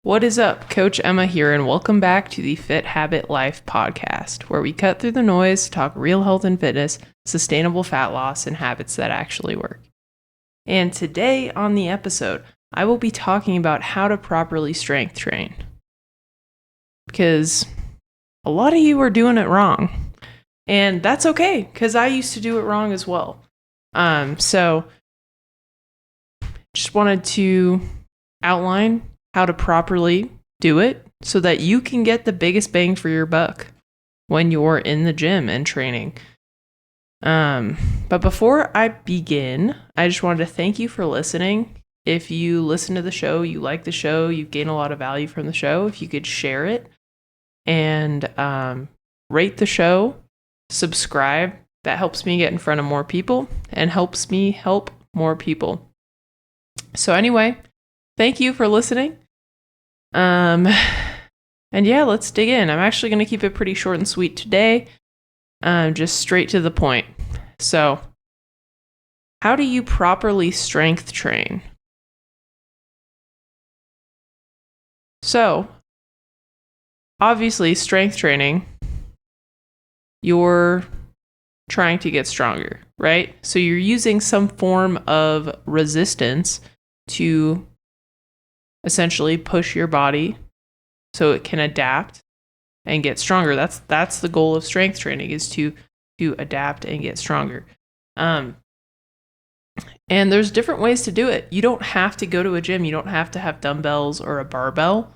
What is up? Coach Emma here, and welcome back to the Fit Habit Life podcast, where we cut through the noise, talk real health and fitness, sustainable fat loss, and habits that actually work. And today on the episode, I will be talking about how to properly strength train. Because a lot of you are doing it wrong. And that's okay, because I used to do it wrong as well. So just wanted to outline how to properly do it so that you can get the biggest bang for your buck when you're in the gym and training. But before I begin, I just wanted to thank you for listening. If you listen to the show, you like the show, you gain a lot of value from the show, if you could share it and rate the show, subscribe. That helps me get in front of more people and helps me help more people. So anyway, thank you for listening. And yeah, let's dig in. I'm actually going to keep it pretty short and sweet today. Just straight to the point. So, how do you properly strength train? So, obviously, strength training, you're trying to get stronger, right? So you're using some form of resistance to essentially push your body so it can adapt and get stronger. That's the goal of strength training, is to adapt and get stronger. And there's different ways to do it. You don't have to go to a gym. You don't have to have dumbbells or a barbell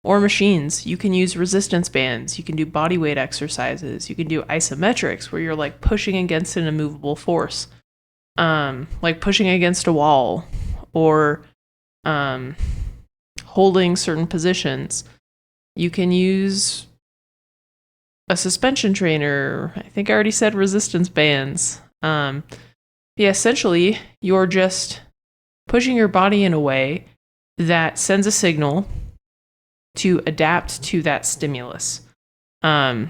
or machines. You can use resistance bands. You can do body weight exercises. You can do isometrics where you're like pushing against an immovable force, like pushing against a wall or holding certain positions. You can use a suspension trainer. I think I already said resistance bands. Yeah, essentially, you're just pushing your body in a way that sends a signal to adapt to that stimulus. And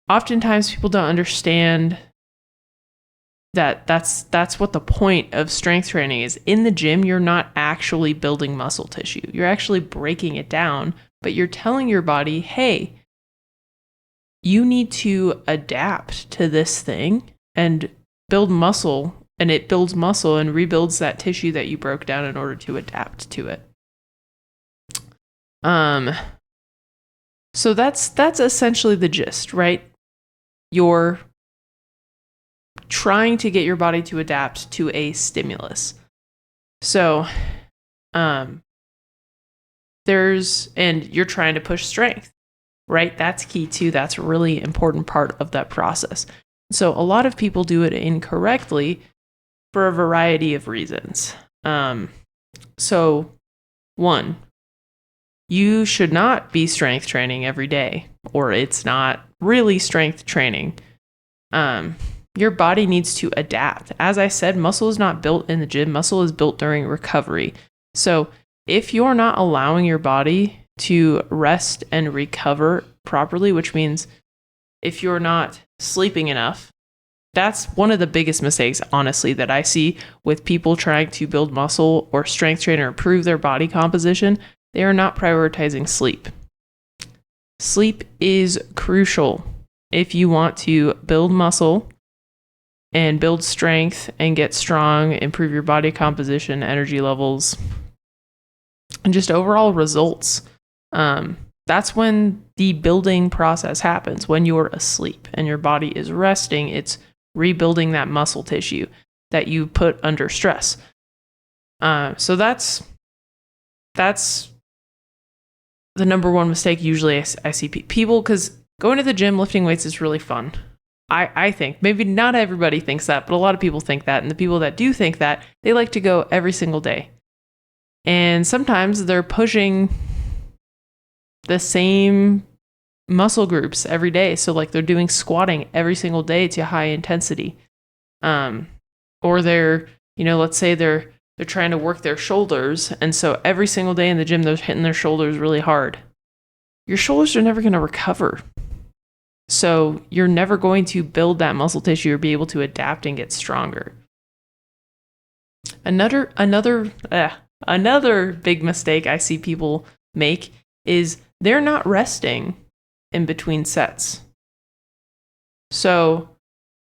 oftentimes people don't understand that's what the point of strength training is. In the gym, you're not actually building muscle tissue. You're actually breaking it down, but you're telling your body, hey, you need to adapt to this thing and build muscle, and it builds muscle and rebuilds that tissue that you broke down in order to adapt to it. So that's essentially the gist, right? You're trying to get your body to adapt to a stimulus. So, and you're trying to push strength, right? That's key too. That's a really important part of that process. So a lot of people do it incorrectly for a variety of reasons. So one, you should not be strength training every day, or it's not really strength training. Your body needs to adapt. As I said, muscle is not built in the gym. Muscle is built during recovery. So if you're not allowing your body to rest and recover properly, which means if you're not sleeping enough, that's one of the biggest mistakes, honestly, that I see with people trying to build muscle or strength train or improve their body composition. They are not prioritizing sleep. Sleep is crucial if you want to build muscle and build strength and get strong, improve your body composition, energy levels, and just overall results. That's when the building process happens. When you're asleep and your body is resting, it's rebuilding that muscle tissue that you put under stress. So that's the number one mistake usually I see people, because going to the gym, lifting weights is really fun. I think. Maybe not everybody thinks that, but a lot of people think that. And the people that do think that, they like to go every single day. And sometimes they're pushing the same muscle groups every day. So like they're doing squatting every single day to high intensity. Or they're, let's say they're trying to work their shoulders. And so every single day in the gym, they're hitting their shoulders really hard. Your shoulders are never going to recover. So you're never going to build that muscle tissue or be able to adapt and get stronger. Another big mistake I see people make is they're not resting in between sets. So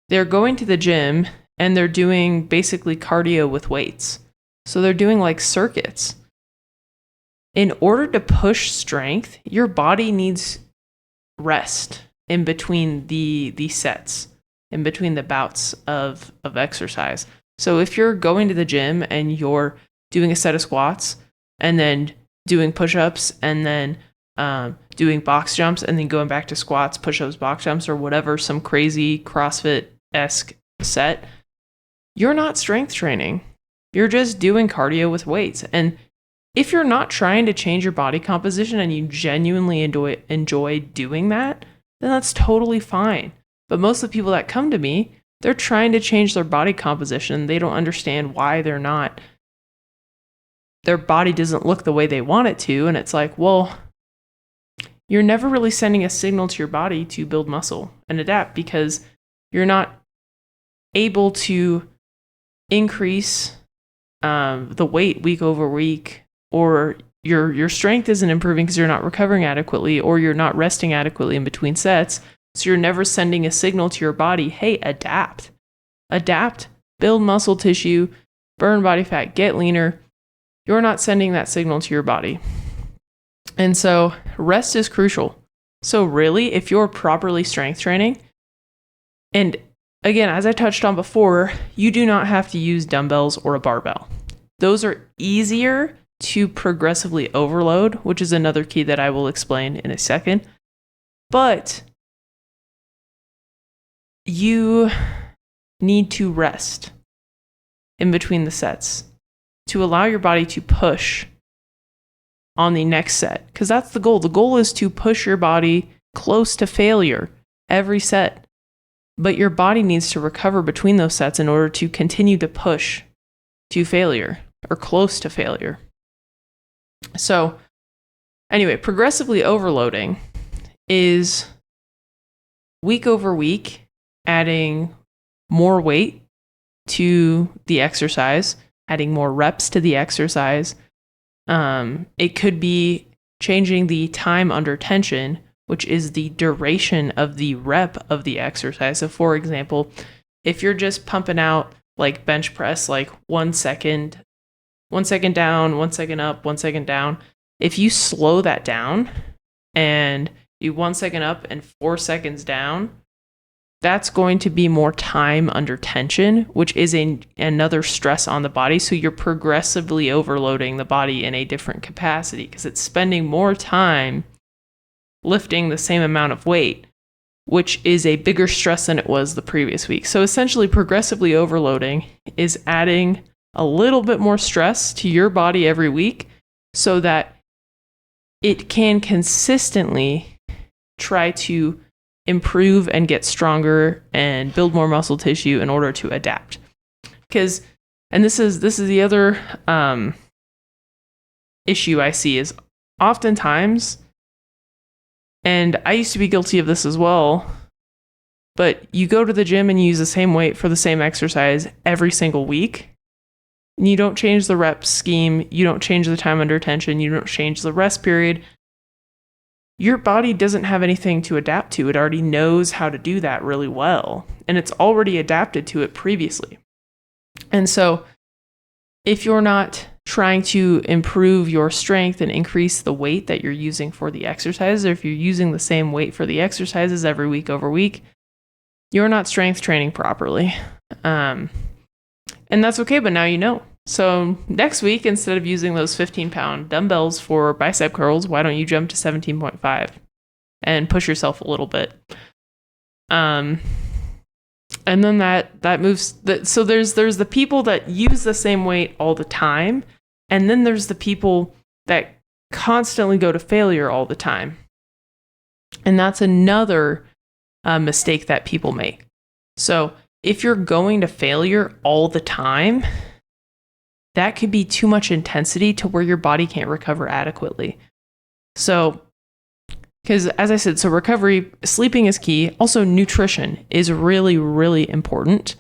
they're going to the gym and they're doing basically cardio with weights. So they're doing like circuits. In order to push strength, your body needs rest in between the sets, in between the bouts of exercise. So if you're going to the gym and you're doing a set of squats and then doing push-ups and then doing box jumps and then going back to squats, push-ups, box jumps, or whatever, some crazy CrossFit-esque set, you're not strength training. You're just doing cardio with weights. And if you're not trying to change your body composition and you genuinely enjoy doing that, then that's totally fine. But most of the people that come to me, they're trying to change their body composition. They don't understand why their body doesn't look the way they want it to. And it's like, well, you're never really sending a signal to your body to build muscle and adapt because you're not able to increase the weight week over week, or your strength isn't improving because you're not recovering adequately, or you're not resting adequately in between sets. So you're never sending a signal to your body, hey, adapt, build muscle tissue, burn body fat, get leaner. You're not sending that signal to your body. And so rest is crucial. So really, if you're properly strength training, and again, as I touched on before, you do not have to use dumbbells or a barbell. Those are easier to progressively overload, which is another key that I will explain in a second. But you need to rest in between the sets to allow your body to push on the next set, because that's the goal. The goal is to push your body close to failure every set, but your body needs to recover between those sets in order to continue to push to failure or close to failure. So anyway, progressively overloading is week over week adding more weight to the exercise, adding more reps to the exercise. It could be changing the time under tension, which is the duration of the rep of the exercise. So for example, if you're just pumping out like bench press, like 1 second down, 1 second up, 1 second down, if you slow that down and do 1 second up and 4 seconds down, that's going to be more time under tension, which is another stress on the body. So you're progressively overloading the body in a different capacity because it's spending more time lifting the same amount of weight, which is a bigger stress than it was the previous week. So essentially, progressively overloading is adding a little bit more stress to your body every week so that it can consistently try to improve and get stronger and build more muscle tissue in order to adapt. Because, and this is the other issue I see is oftentimes, and I used to be guilty of this as well, but you go to the gym and you use the same weight for the same exercise every single week. And you don't change the rep scheme, you don't change the time under tension, you don't change the rest period. Your body doesn't have anything to adapt to. It already knows how to do that really well, and it's already adapted to it previously. And so if you're not trying to improve your strength and increase the weight that you're using for the exercises, or if you're using the same weight for the exercises every week over week, you're not strength training properly. And that's okay, but now you know. So next week, instead of using those 15-pound dumbbells for bicep curls, why don't you jump to 17.5 and push yourself a little bit? And then that moves. So there's the people that use the same weight all the time, and then there's the people that constantly go to failure all the time. And that's another mistake that people make. So if you're going to failure all the time, that could be too much intensity to where your body can't recover adequately. So, because as I said, so recovery, sleeping is key. Also, nutrition is really, really important.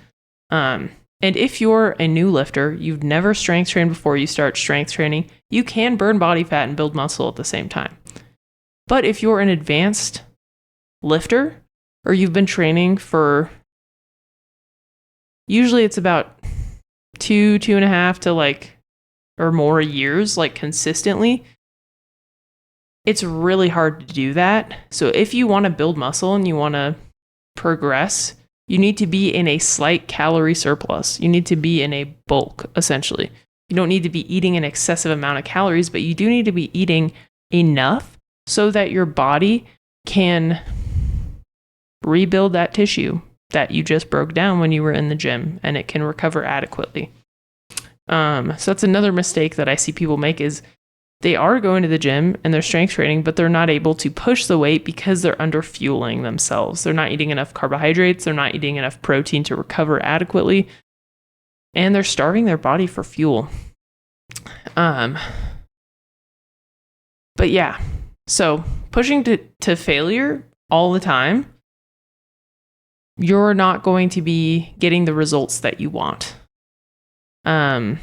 And if you're a new lifter, you've never strength trained before you start strength training, you can burn body fat and build muscle at the same time. But if you're an advanced lifter, or you've been training for, usually it's about 2.5 to or more years, consistently, it's really hard to do that. So if you want to build muscle and you want to progress, you need to be in a slight calorie surplus. You need to be in a bulk, essentially. You don't need to be eating an excessive amount of calories, but you do need to be eating enough so that your body can rebuild that tissue that you just broke down when you were in the gym, and it can recover adequately. So that's another mistake that I see people make, is they are going to the gym and they're strength training, but they're not able to push the weight because they're under fueling themselves. They're not eating enough carbohydrates. They're not eating enough protein to recover adequately. And they're starving their body for fuel. But yeah, so pushing to failure all the time, you're not going to be getting the results that you want. So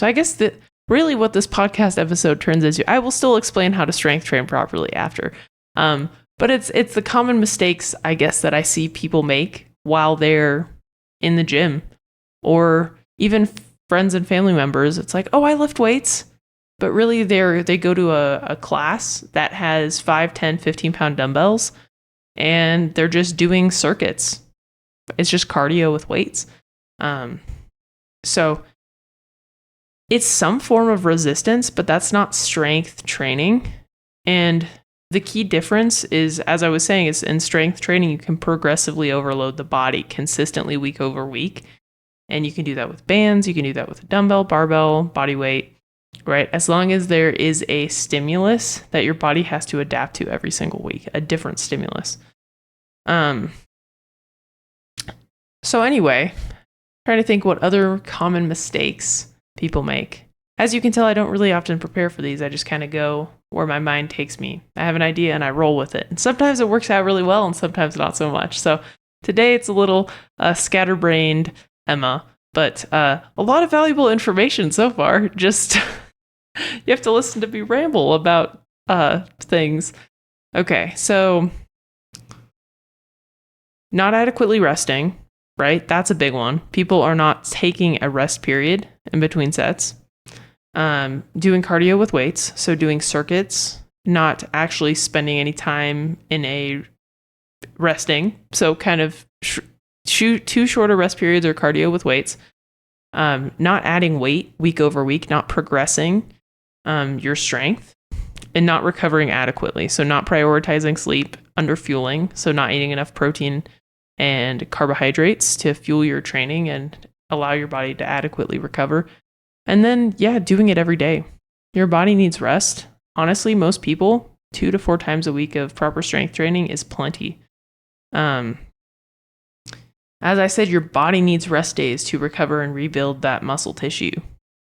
I guess that really what this podcast episode turns into, I will still explain how to strength train properly after. But it's the common mistakes, I guess, that I see people make while they're in the gym, or even friends and family members. It's like, oh, I lift weights, but really they go to a class that has 5, 10, 15-pound dumbbells, and they're just doing circuits. It's just cardio with weights. So it's some form of resistance, but that's not strength training. And the key difference is, as I was saying, is in strength training, you can progressively overload the body consistently week over week. And you can do that with bands, you can do that with a dumbbell, barbell, body weight, right? As long as there is a stimulus that your body has to adapt to every single week, a different stimulus. So anyway, trying to think what other common mistakes people make. As you can tell, I don't really often prepare for these. I just kind of go where my mind takes me. I have an idea and I roll with it. And sometimes it works out really well and sometimes not so much. So today it's a little scatterbrained Emma, but a lot of valuable information so far. Just you have to listen to me ramble about things. Okay, so not adequately resting, right? That's a big one. People are not taking a rest period in between sets. Doing cardio with weights, so doing circuits, not actually spending any time in a resting. So kind of two shorter rest periods or cardio with weights. Not adding weight week over week, not progressing your strength, and not recovering adequately. So not prioritizing sleep, under fueling, so not eating enough protein and carbohydrates to fuel your training and allow your body to adequately recover. And then, doing it every day. Your body needs rest. Honestly, most people, 2 to 4 times a week of proper strength training is plenty. As I said, your body needs rest days to recover and rebuild that muscle tissue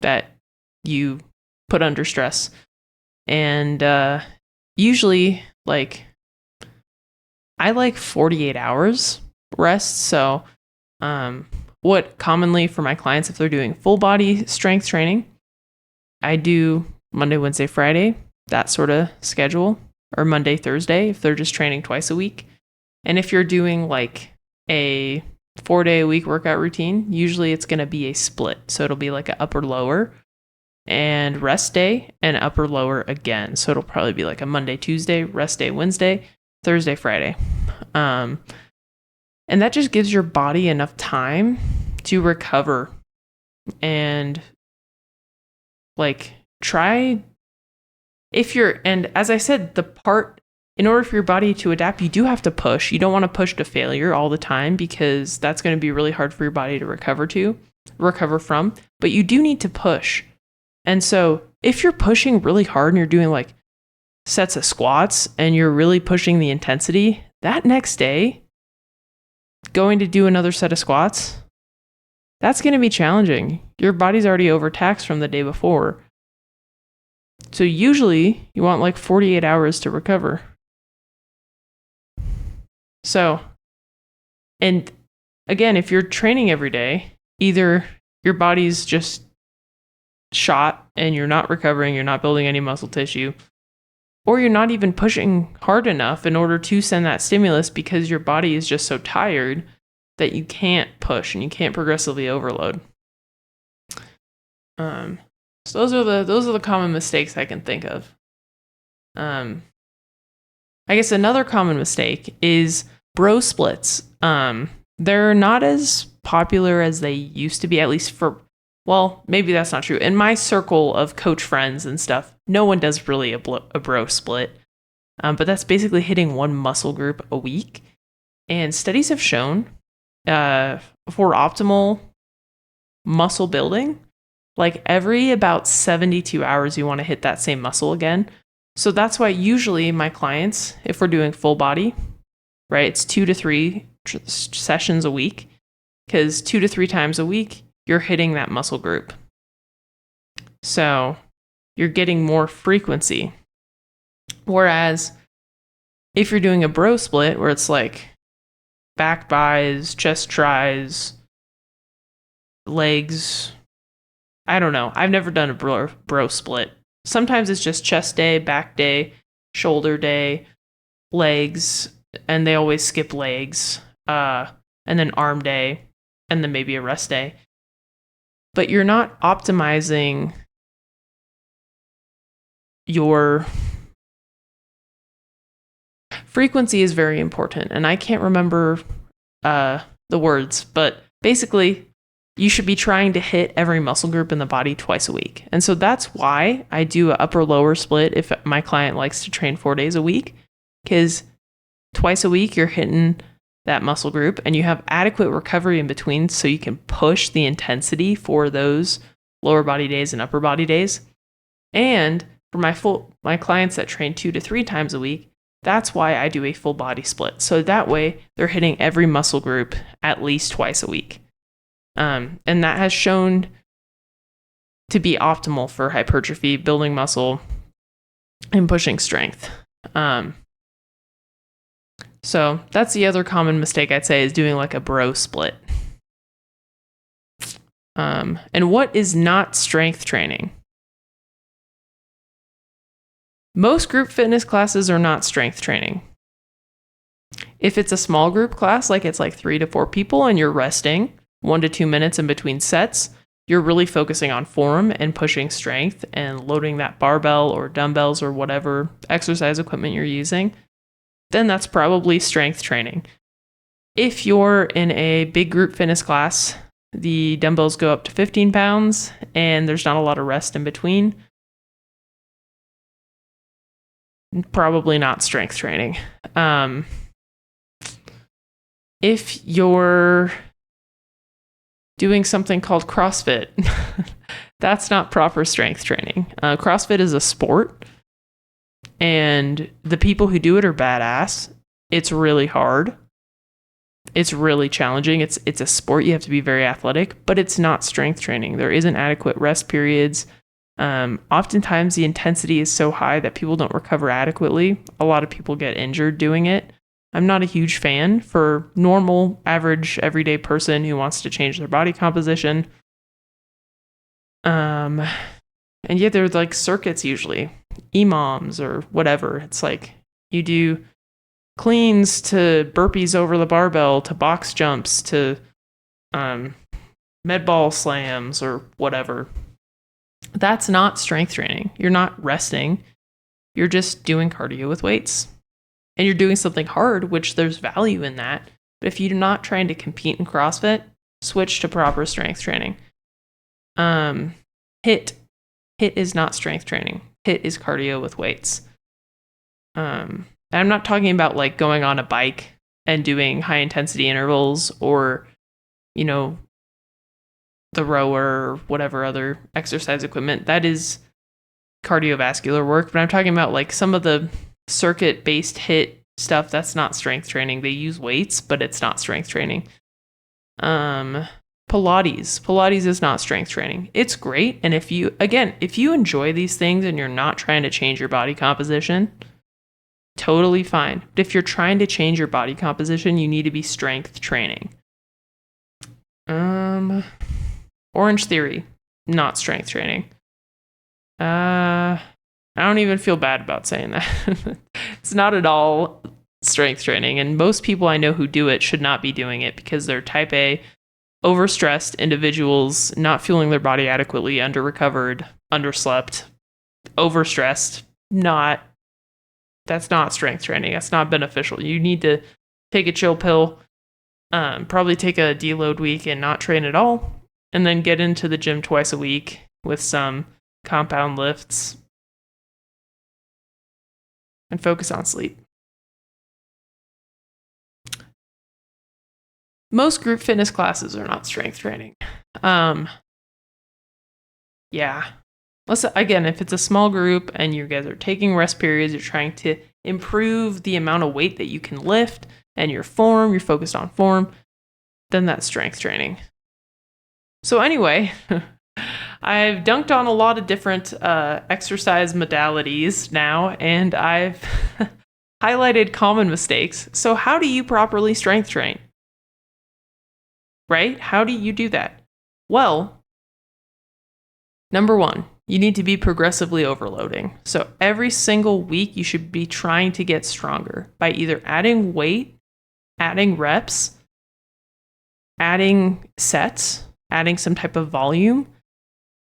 that you put under stress. And usually, I like 48 hours rest. So, what commonly for my clients, if they're doing full body strength training, I do Monday, Wednesday, Friday, that sort of schedule, or Monday, Thursday, if they're just training twice a week. And if you're doing a 4-day-a-week workout routine, usually it's going to be a split. So it'll be like an upper lower and rest day and upper lower again. So it'll probably be like a Monday, Tuesday, rest day, Wednesday, Thursday, Friday. And that just gives your body enough time to recover and try and as I said, in order for your body to adapt, you do have to push. You don't want to push to failure all the time because that's going to be really hard for your body to recover from, but you do need to push. And so if you're pushing really hard and you're doing sets of squats and you're really pushing the intensity, that next day, going to do another set of squats, that's going to be challenging. Your body's already overtaxed from the day before. So usually you want 48 hours to recover. So, and again, if you're training every day, either your body's just shot and you're not recovering, you're not building any muscle tissue, or you're not even pushing hard enough in order to send that stimulus because your body is just so tired that you can't push and you can't progressively overload. So those are the common mistakes I can think of. I guess another common mistake is bro splits. They're not as popular as they used to be, at least well, maybe that's not true. In my circle of coach friends and stuff, no one does really a bro split. But that's basically hitting one muscle group a week. And studies have shown for optimal muscle building, like every about 72 hours, you want to hit that same muscle again. So that's why usually my clients, if we're doing full body, right, it's 2 to 3 sessions a week, because 2 to 3 times a week, you're hitting that muscle group. So you're getting more frequency. Whereas if you're doing a bro split where it's like back bis, chest tris, legs, I don't know. I've never done a bro split. Sometimes it's just chest day, back day, shoulder day, legs, and they always skip legs, and then arm day, and then maybe a rest day. But you're not optimizing your frequency is very important. And I can't remember the words, but basically you should be trying to hit every muscle group in the body twice a week. And so that's why I do an upper lower split if my client likes to train 4 days a week, because twice a week you're hitting that muscle group and you have adequate recovery in between so you can push the intensity for those lower body days and upper body days. And for my clients that train 2 to 3 times a week, that's why I do a full body split. So that way they're hitting every muscle group at least twice a week. And that has shown to be optimal for hypertrophy, building muscle, and pushing strength. So that's the other common mistake I'd say, is doing like a bro split. And what is not strength training? Most group fitness classes are not strength training. If it's a small group class, like it's like 3 to 4 people and you're resting 1 to 2 minutes in between sets, you're really focusing on form and pushing strength and loading that barbell or dumbbells or whatever exercise equipment you're using, then that's probably strength training. If you're in a big group fitness class, the dumbbells go up to 15 pounds and there's not a lot of rest in between, probably not strength training. If you're doing something called CrossFit, that's not proper strength training. CrossFit is a sport, and the people who do it are badass. It's really hard. It's really challenging. It's a sport. You have to be very athletic, but it's not strength training. There isn't adequate rest periods. Oftentimes the intensity is so high that people don't recover adequately. A lot of people get injured doing it. I'm not a huge fan for normal, average, everyday person who wants to change their body composition. And yet there's like circuits usually, EMOMs or whatever. It's like you do cleans to burpees over the barbell to box jumps to med ball slams or whatever. That's not strength training. You're not resting. You're just doing cardio with weights. And you're doing something hard, which there's value in that. But if you're not trying to compete in CrossFit, switch to proper strength training. HIIT is not strength training. HIIT is cardio with weights. And I'm not talking about like going on a bike and doing high intensity intervals or, you know, the rower or whatever other exercise equipment. That is cardiovascular work. But I'm talking about like some of the circuit-based HIIT stuff. That's not strength training. They use weights, but it's not strength training. Pilates is not strength training. It's great. And if you enjoy these things and you're not trying to change your body composition, totally fine. But if you're trying to change your body composition, you need to be strength training. Orange Theory, not strength training. I don't even feel bad about saying that. It's not at all strength training, and most people I know who do it should not be doing it because they're type A, overstressed individuals, not fueling their body adequately, under-recovered, underslept, overstressed. That's not strength training. That's not beneficial. You need to take a chill pill, probably take a deload week and not train at all, and then get into the gym twice a week with some compound lifts and focus on sleep. Most group fitness classes are not strength training. Yeah. Again, if it's a small group and you guys are taking rest periods, you're trying to improve the amount of weight that you can lift and your form, you're focused on form, then that's strength training. So anyway, I've dunked on a lot of different exercise modalities now, and I've highlighted common mistakes. So how do you properly strength train? Right? How do you do that? Well, number one, you need to be progressively overloading. So every single week, you should be trying to get stronger by either adding weight, adding reps, adding sets, adding some type of volume,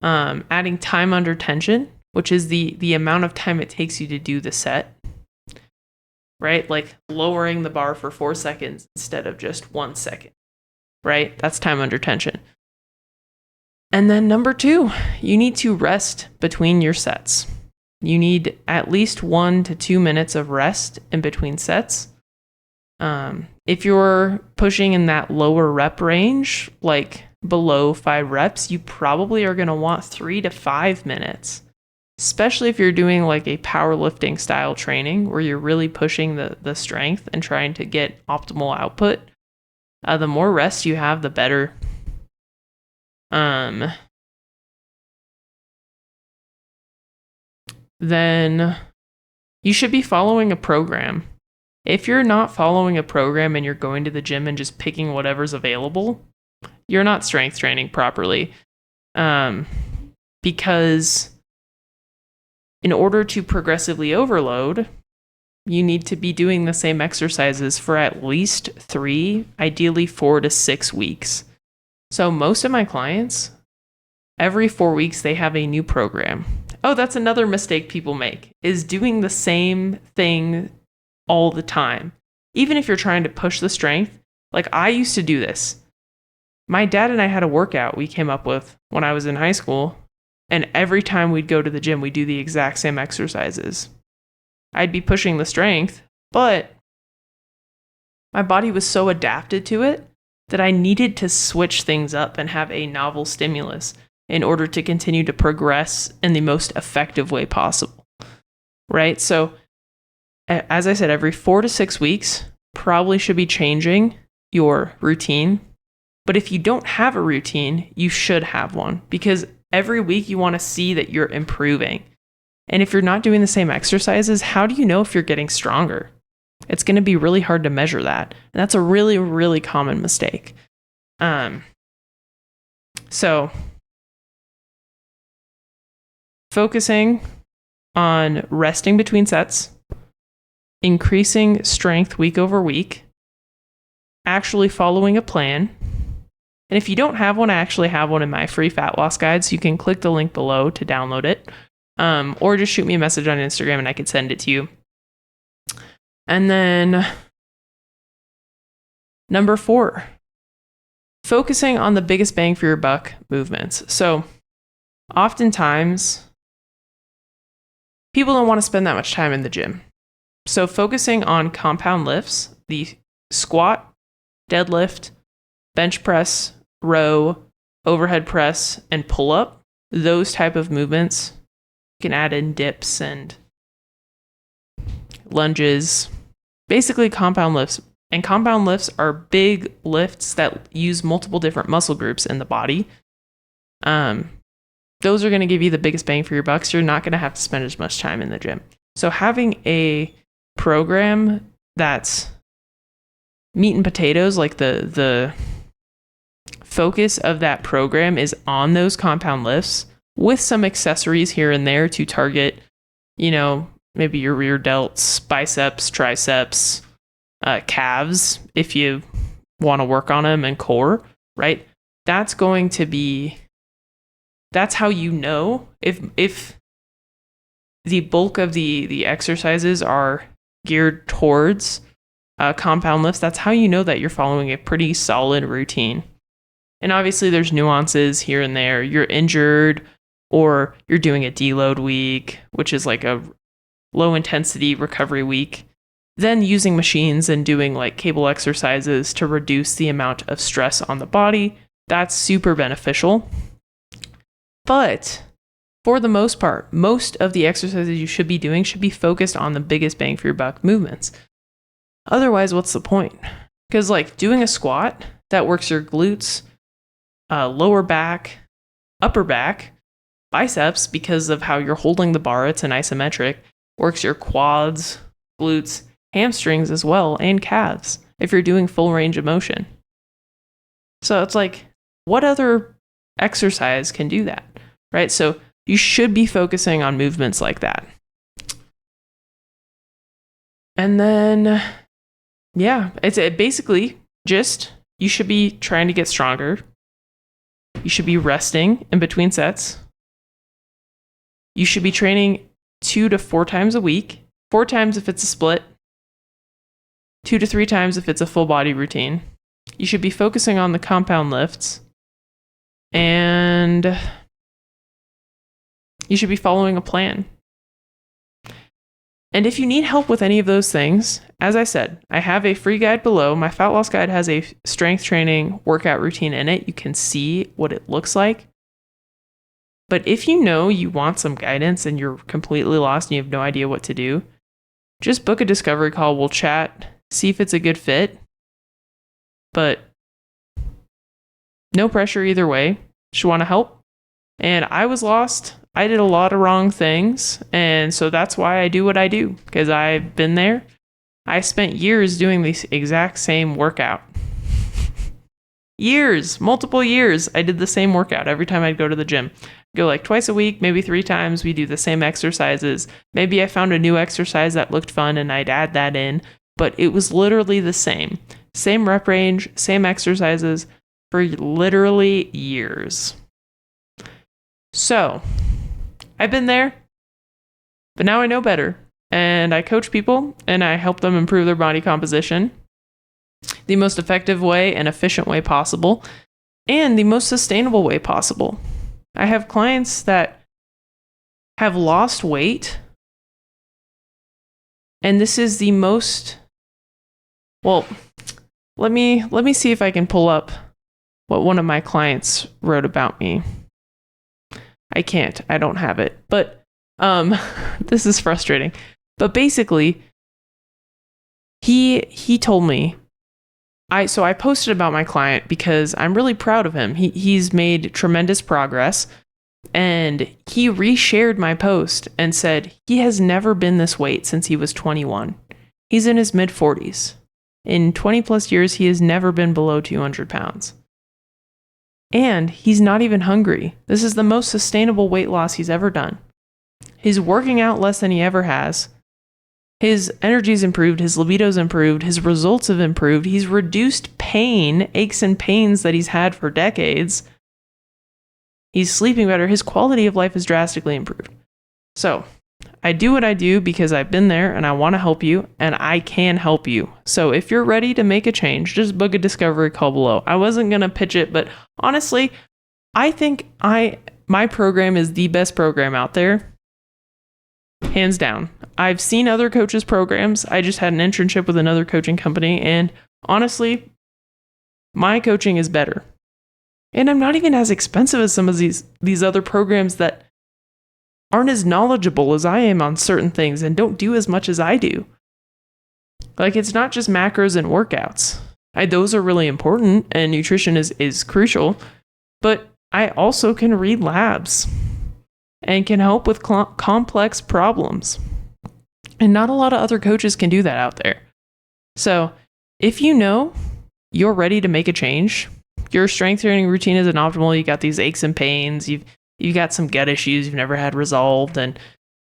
adding time under tension, which is the amount of time it takes you to do the set, right? Like lowering the bar for 4 seconds instead of just 1 second, right? That's time under tension. And then number two, you need to rest between your sets. You need at least 1 to 2 minutes of rest in between sets. If you're pushing in that lower rep range, like below 5 reps, you probably are going to want 3 to 5 minutes, especially if you're doing like a powerlifting style training where you're really pushing the strength and trying to get optimal output. The more rest you have, the better. Then you should be following a program. If you're not following a program and you're going to the gym and just picking whatever's available, you're not strength training properly. Because in order to progressively overload, you need to be doing the same exercises for at least 3, ideally 4 to 6 weeks. So most of my clients, every 4 weeks, they have a new program. Oh, that's another mistake people make, is doing the same thing all the time. Even if you're trying to push the strength, like I used to do this. My dad and I had a workout we came up with when I was in high school, and every time we'd go to the gym, we'd do the exact same exercises. I'd be pushing the strength, but my body was so adapted to it that I needed to switch things up and have a novel stimulus in order to continue to progress in the most effective way possible, right? So, as I said, every 4 to 6 weeks, probably should be changing your routine. But if you don't have a routine, you should have one, because every week you want to see that you're improving. And if you're not doing the same exercises, how do you know if you're getting stronger? It's going to be really hard to measure that. And that's a really, really common mistake. So focusing on resting between sets, increasing strength week over week, actually following a plan. And if you don't have one, I actually have one in my free fat loss guide. So you can click the link below to download it. Or just shoot me a message on Instagram and I can send it to you. And then number 4, focusing on the biggest bang for your buck movements. So oftentimes people don't want to spend that much time in the gym. So focusing on compound lifts, the squat, deadlift, bench press, row, overhead press, and pull up, those type of movements. You can add in dips and lunges, basically compound lifts. And compound lifts are big lifts that use multiple different muscle groups in the body. Those are going to give you the biggest bang for your buck. So you're not going to have to spend as much time in the gym. So having a program that's meat and potatoes, like the focus of that program is on those compound lifts with some accessories here and there to target, maybe your rear delts, biceps, triceps, calves, if you want to work on them, and core, right? That's how if the bulk of the exercises are geared towards compound lifts, that's how you know that you're following a pretty solid routine. And obviously there's nuances here and there. You're injured, or you're doing a deload week, which is like a low intensity recovery week, then using machines and doing like cable exercises to reduce the amount of stress on the body. That's super beneficial. But for the most part, most of the exercises you should be doing should be focused on the biggest bang for your buck movements. Otherwise, what's the point? Because like doing a squat that works your glutes, lower back, upper back, biceps, because of how you're holding the bar, it's an isometric, works your quads, glutes, hamstrings as well, and calves if you're doing full range of motion. So it's like, what other exercise can do that, right? So you should be focusing on movements like that. And then, it's basically just, you should be trying to get stronger. You should be resting in between sets. You should be training 2 to 4 times a week, 4 times if it's a split, 2 to 3 times if it's a full body routine. You should be focusing on the compound lifts, and you should be following a plan. And if you need help with any of those things, as I said, I have a free guide below. My fat loss guide has a strength training workout routine in it. You can see what it looks like. But if you want some guidance and you're completely lost and you have no idea what to do, just book a discovery call. We'll chat, see if it's a good fit. But no pressure either way. Just want to help. And I was lost. I did a lot of wrong things. And so that's why I do what I do, because I've been there. I spent years doing the exact same workout. Multiple years. I did the same workout every time I'd go to the gym. Go like twice a week, maybe 3 times. We do the same exercises. Maybe I found a new exercise that looked fun and I'd add that in. But it was literally the same. Same rep range, same exercises for literally years. So, I've been there, but now I know better. And I coach people and I help them improve their body composition the most effective way and efficient way possible, and the most sustainable way possible. I have clients that have lost weight, and this is the most, let me see if I can pull up what one of my clients wrote about me. I can't. I don't have it. But this is frustrating. But basically, he told me, I posted about my client because I'm really proud of him. He's made tremendous progress, and he reshared my post and said he has never been this weight since he was 21. He's in his mid 40s. In 20 plus years, he has never been below 200 pounds. And he's not even hungry. This is the most sustainable weight loss he's ever done. He's working out less than he ever has. His energy's improved, his libido's improved, his results have improved. He's reduced pain, aches and pains that he's had for decades. He's sleeping better. His quality of life is drastically improved. So, I do what I do because I've been there and I want to help you, and I can help you. So if you're ready to make a change, just book a discovery call below. I wasn't going to pitch it, but honestly, I think my program is the best program out there. Hands down. I've seen other coaches' programs. I just had an internship with another coaching company, and honestly, my coaching is better. And I'm not even as expensive as some of these other programs that aren't as knowledgeable as I am on certain things and don't do as much as I do. Like, it's not just macros and workouts. Those are really important, and nutrition is crucial, but I also can read labs and can help with complex problems. And not a lot of other coaches can do that out there. So if you're ready to make a change, your strength training routine isn't optimal, you got these aches and pains, you've got some gut issues you've never had resolved, and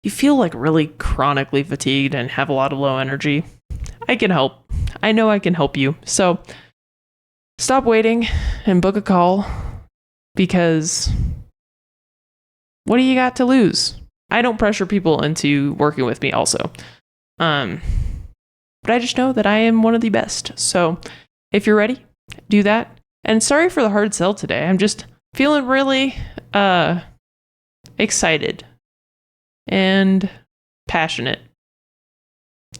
you feel like really chronically fatigued and have a lot of low energy, I can help. I know I can help you. So stop waiting and book a call, because what do you got to lose? I don't pressure people into working with me also. But I just know that I am one of the best. So if you're ready, do that. And sorry for the hard sell today. I'm just feeling really excited and passionate.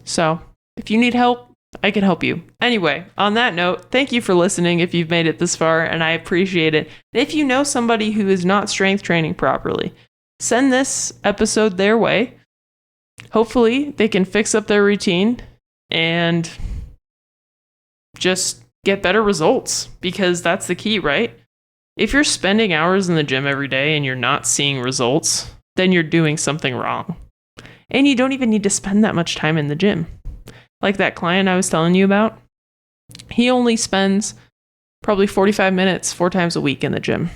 So if you need help, I can help you. Anyway, on that note, thank you for listening if you've made it this far, and I appreciate it. If you know somebody who is not strength training properly, send this episode their way. Hopefully, they can fix up their routine and just get better results, because that's the key, right? If you're spending hours in the gym every day and you're not seeing results, then you're doing something wrong. And you don't even need to spend that much time in the gym. Like that client I was telling you about, he only spends probably 45 minutes 4 times a week in the gym.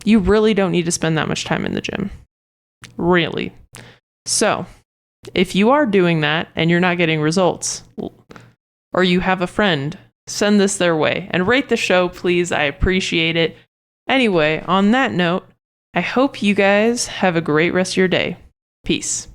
You really don't need to spend that much time in the gym. Really. So, if you are doing that and you're not getting results, or you have a friend, send this their way and rate the show, please. I appreciate it. Anyway, on that note, I hope you guys have a great rest of your day. Peace.